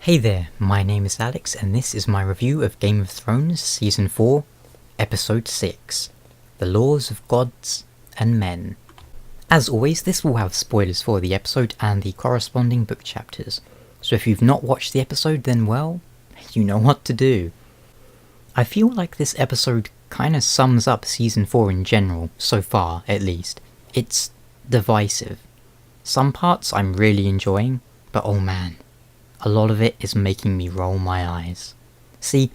Hey there, my name is Alex and this is my review of Game of Thrones Season 4, Episode 6, The Laws of Gods and Men. As always, this will have spoilers for the episode and the corresponding book chapters, so if you've not watched the episode then well, you know what to do. I feel like this episode kinda sums up Season 4 in general, so far at least. It's divisive. Some parts I'm really enjoying, but oh man. A lot of it is making me roll my eyes. See,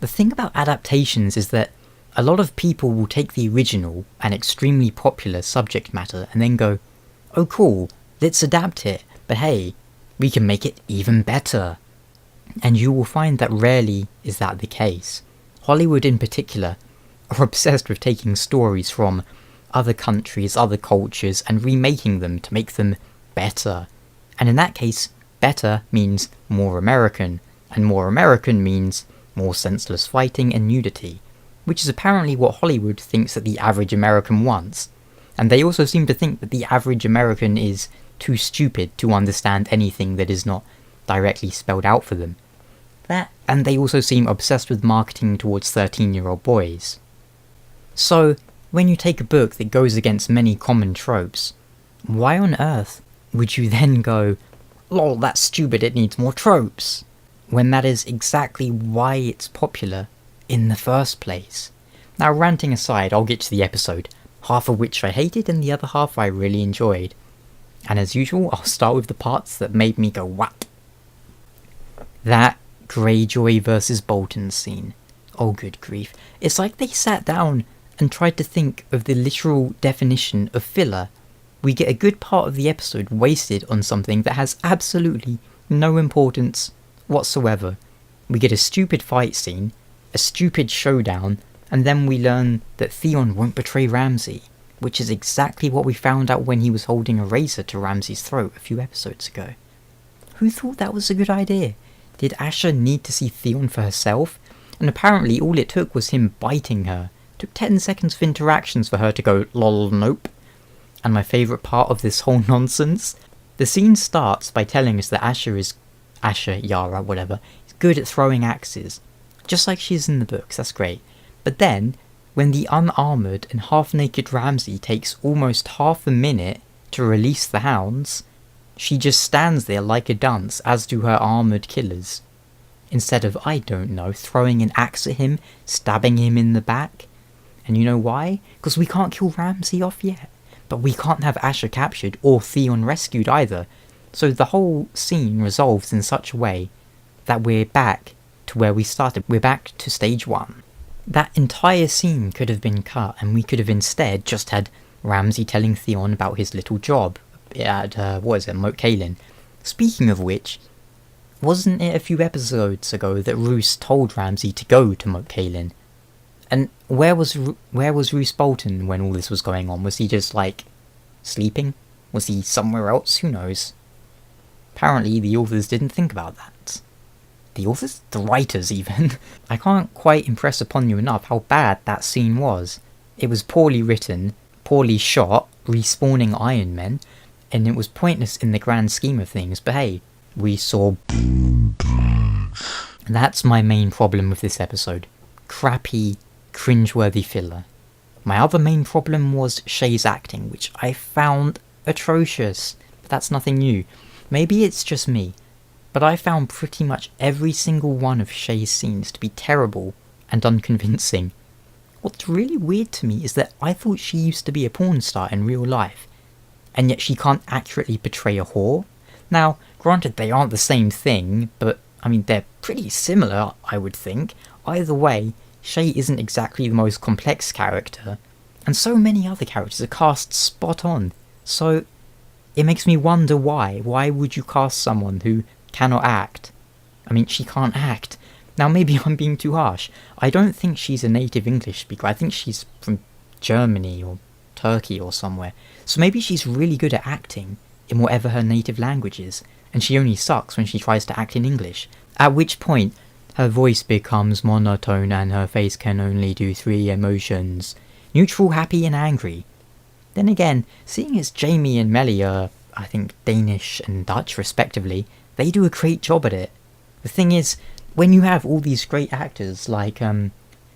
the thing about adaptations is that a lot of people will take the original and extremely popular subject matter and then go, oh cool, let's adapt it, but hey, we can make it even better. And you will find that rarely is that the case. Hollywood in particular are obsessed with taking stories from other countries, other cultures, and remaking them to make them better. And in that case, better means more American, and more American means more senseless fighting and nudity, which is apparently what Hollywood thinks that the average American wants. And they also seem to think that the average American is too stupid to understand anything that is not directly spelled out for them. And they also seem obsessed with marketing towards 13-year-old boys. So, when you take a book that goes against many common tropes, why on earth would you then go, lol, that's stupid, it needs more tropes, when that is exactly why it's popular in the first place? Now, ranting aside, I'll get to the episode, half of which I hated and the other half I really enjoyed. And as usual, I'll start with the parts that made me go, what? That Greyjoy versus Bolton scene. Oh good grief. It's like they sat down and tried to think of the literal definition of filler. We get a good part of the episode wasted on something that has absolutely no importance whatsoever. We get a stupid fight scene, a stupid showdown, and then we learn that Theon won't betray Ramsay, which is exactly what we found out when he was holding a razor to Ramsay's throat a few episodes ago. Who thought that was a good idea? Did Asha need to see Theon for herself? And apparently all it took was him biting her. It took 10 seconds of interactions for her to go, lol, nope. And my favourite part of this whole nonsense? The scene starts by telling us that Yara, whatever, is good at throwing axes. Just like she is in the books, that's great. But then, when the unarmoured and half-naked Ramsay takes almost half a minute to release the hounds, she just stands there like a dunce, as do her armoured killers. Instead of, I don't know, throwing an axe at him, stabbing him in the back. And you know why? Because we can't kill Ramsay off yet. But we can't have Asha captured or Theon rescued either, so the whole scene resolves in such a way that we're back to where we started, we're back to stage 1. That entire scene could have been cut and we could have instead just had Ramsay telling Theon about his little job at, Moat Cailin. Speaking of which, wasn't it a few episodes ago that Roose told Ramsay to go to Moat Cailin? And where was Roose Bolton when all this was going on? Was he just, like, sleeping? Was he somewhere else? Who knows? Apparently the authors didn't think about that. The authors? The writers, even. I can't quite impress upon you enough how bad that scene was. It was poorly written, poorly shot, respawning Iron Men, and it was pointless in the grand scheme of things, but hey, we saw... That's my main problem with this episode. Crappy, cringeworthy filler. My other main problem was Shay's acting, which I found atrocious, but that's nothing new. Maybe it's just me, but I found pretty much every single one of Shay's scenes to be terrible and unconvincing. What's really weird to me is that I thought she used to be a porn star in real life, and yet she can't accurately portray a whore. Now, granted they aren't the same thing, but I mean they're pretty similar, I would think. Either way, Shay isn't exactly the most complex character, and so many other characters are cast spot on, so it makes me wonder why. Why would you cast someone who cannot act? I mean, she can't act. Now maybe I'm being too harsh. I don't think she's a native English speaker, I think she's from Germany or Turkey or somewhere, so maybe she's really good at acting in whatever her native language is, and she only sucks when she tries to act in English, at which point her voice becomes monotone and her face can only do 3 emotions. Neutral, happy and angry. Then again, seeing as Jamie and Melly are, I think, Danish and Dutch respectively, they do a great job at it. The thing is, when you have all these great actors like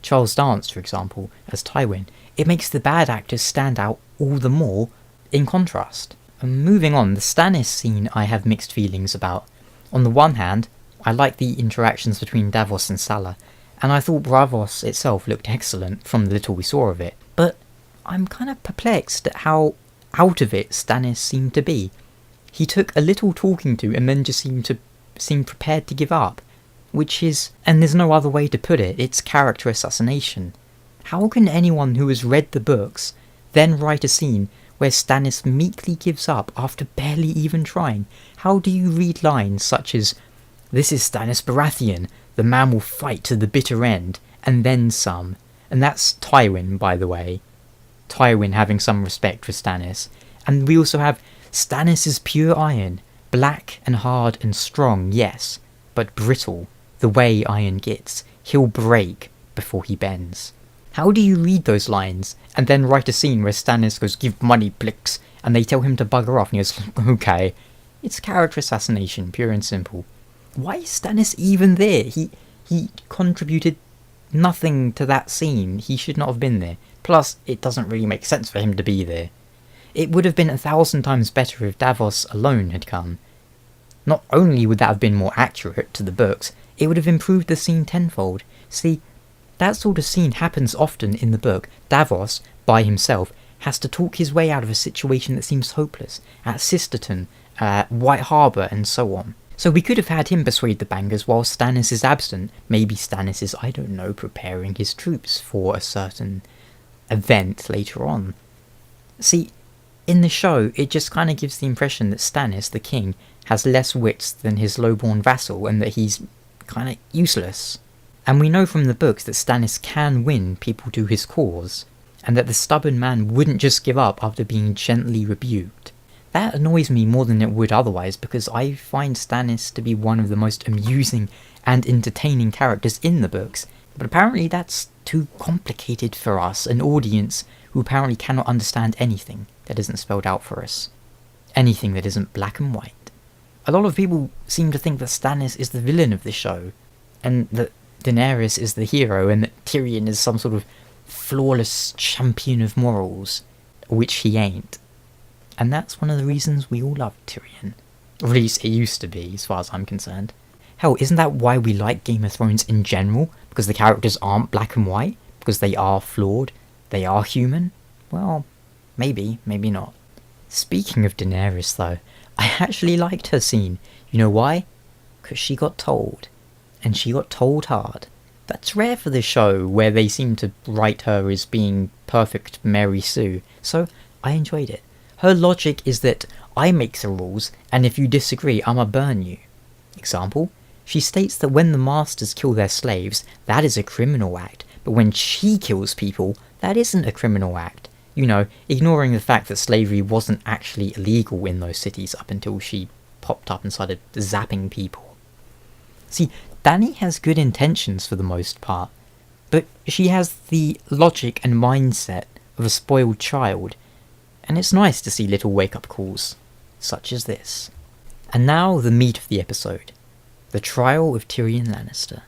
Charles Dance, for example, as Tywin, it makes the bad actors stand out all the more in contrast. Moving on, the Stannis scene I have mixed feelings about. On the one hand, I like the interactions between Davos and Salah, and I thought Braavos itself looked excellent from the little we saw of it, but I'm kind of perplexed at how out of it Stannis seemed to be. He took a little talking to and then just seemed prepared to give up, which is, and there's no other way to put it, it's character assassination. How can anyone who has read the books then write a scene where Stannis meekly gives up after barely even trying? How do you read lines such as, "This is Stannis Baratheon, the man will fight to the bitter end, and then some"? And that's Tywin, by the way. Tywin having some respect for Stannis. And we also have, "Stannis is pure iron, black and hard and strong, yes, but brittle, the way iron gets. He'll break before he bends." How do you read those lines and then write a scene where Stannis goes, "Give money, Blix," and they tell him to bugger off and he goes, "Okay." It's character assassination, pure and simple. Why is Stannis even there? He contributed nothing to that scene. He should not have been there. Plus, it doesn't really make sense for him to be there. It would have been 1,000 times better if Davos alone had come. Not only would that have been more accurate to the books, it would have improved the scene tenfold. See, that sort of scene happens often in the book. Davos, by himself, has to talk his way out of a situation that seems hopeless, at Sisterton, White Harbour, and so on. So we could have had him persuade the Bangers while Stannis is absent. Maybe Stannis is, I don't know, preparing his troops for a certain event later on. See, in the show, it just kind of gives the impression that Stannis, the king, has less wits than his lowborn vassal and that he's kind of useless. And we know from the books that Stannis can win people to his cause, and that the stubborn man wouldn't just give up after being gently rebuked. That annoys me more than it would otherwise, because I find Stannis to be one of the most amusing and entertaining characters in the books, but apparently that's too complicated for us, an audience who apparently cannot understand anything that isn't spelled out for us. Anything that isn't black and white. A lot of people seem to think that Stannis is the villain of the show, and that Daenerys is the hero, and that Tyrion is some sort of flawless champion of morals, which he ain't. And that's one of the reasons we all love Tyrion. Or at least it used to be, as far as I'm concerned. Hell, isn't that why we like Game of Thrones in general? Because the characters aren't black and white? Because they are flawed? They are human? Well, maybe, maybe not. Speaking of Daenerys though, I actually liked her scene. You know why? Because she got told. And she got told hard. That's rare for the show, where they seem to write her as being perfect Mary Sue, so I enjoyed it. Her logic is that I make the rules, and if you disagree, I'ma burn you. Example, she states that when the masters kill their slaves, that is a criminal act, but when she kills people, that isn't a criminal act. You know, ignoring the fact that slavery wasn't actually illegal in those cities up until she popped up and started zapping people. See, Dany has good intentions for the most part, but she has the logic and mindset of a spoiled child, and it's nice to see little wake-up calls, such as this. And now the meat of the episode, the trial of Tyrion Lannister.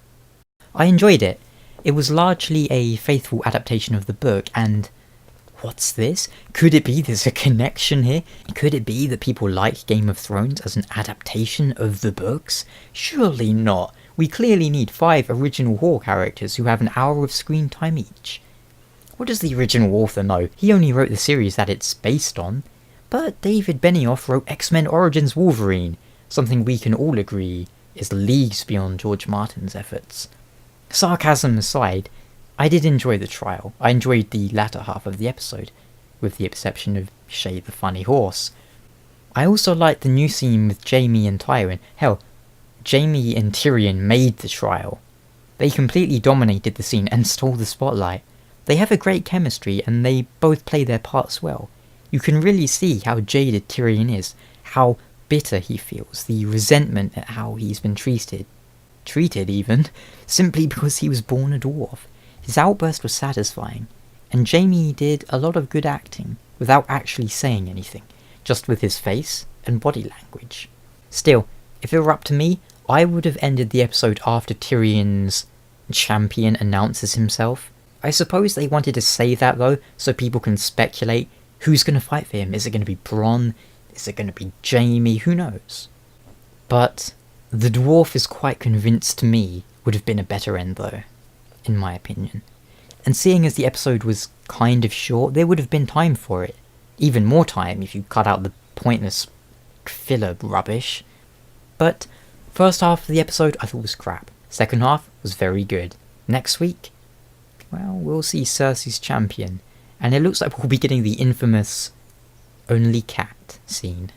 I enjoyed it. It was largely a faithful adaptation of the book, and what's this? Could it be there's a connection here? Could it be that people like Game of Thrones as an adaptation of the books? Surely not. We clearly need 5 original Whore characters who have an hour of screen time each. What does the original author know? He only wrote the series that it's based on. But David Benioff wrote X-Men Origins Wolverine, something we can all agree is leagues beyond George Martin's efforts. Sarcasm aside, I did enjoy the trial. I enjoyed the latter half of the episode, with the exception of Shay the funny horse. I also liked the new scene with Jaime and Tywin. Hell, Jaime and Tyrion made the trial. They completely dominated the scene and stole the spotlight. They have a great chemistry and they both play their parts well. You can really see how jaded Tyrion is, how bitter he feels, the resentment at how he's been treated even, simply because he was born a dwarf. His outburst was satisfying, and Jaime did a lot of good acting without actually saying anything, just with his face and body language. Still, if it were up to me, I would have ended the episode after Tyrion's champion announces himself. I suppose they wanted to say that though, so people can speculate who's going to fight for him. Is it going to be Bronn? Is it going to be Jaime? Who knows? But the dwarf is quite convinced to me would have been a better end though, in my opinion. And seeing as the episode was kind of short, there would have been time for it. Even more time if you cut out the pointless filler rubbish. But first half of the episode I thought was crap. Second half was very good. Next week, well, we'll see Cersei's champion. And it looks like we'll be getting the infamous only cat scene.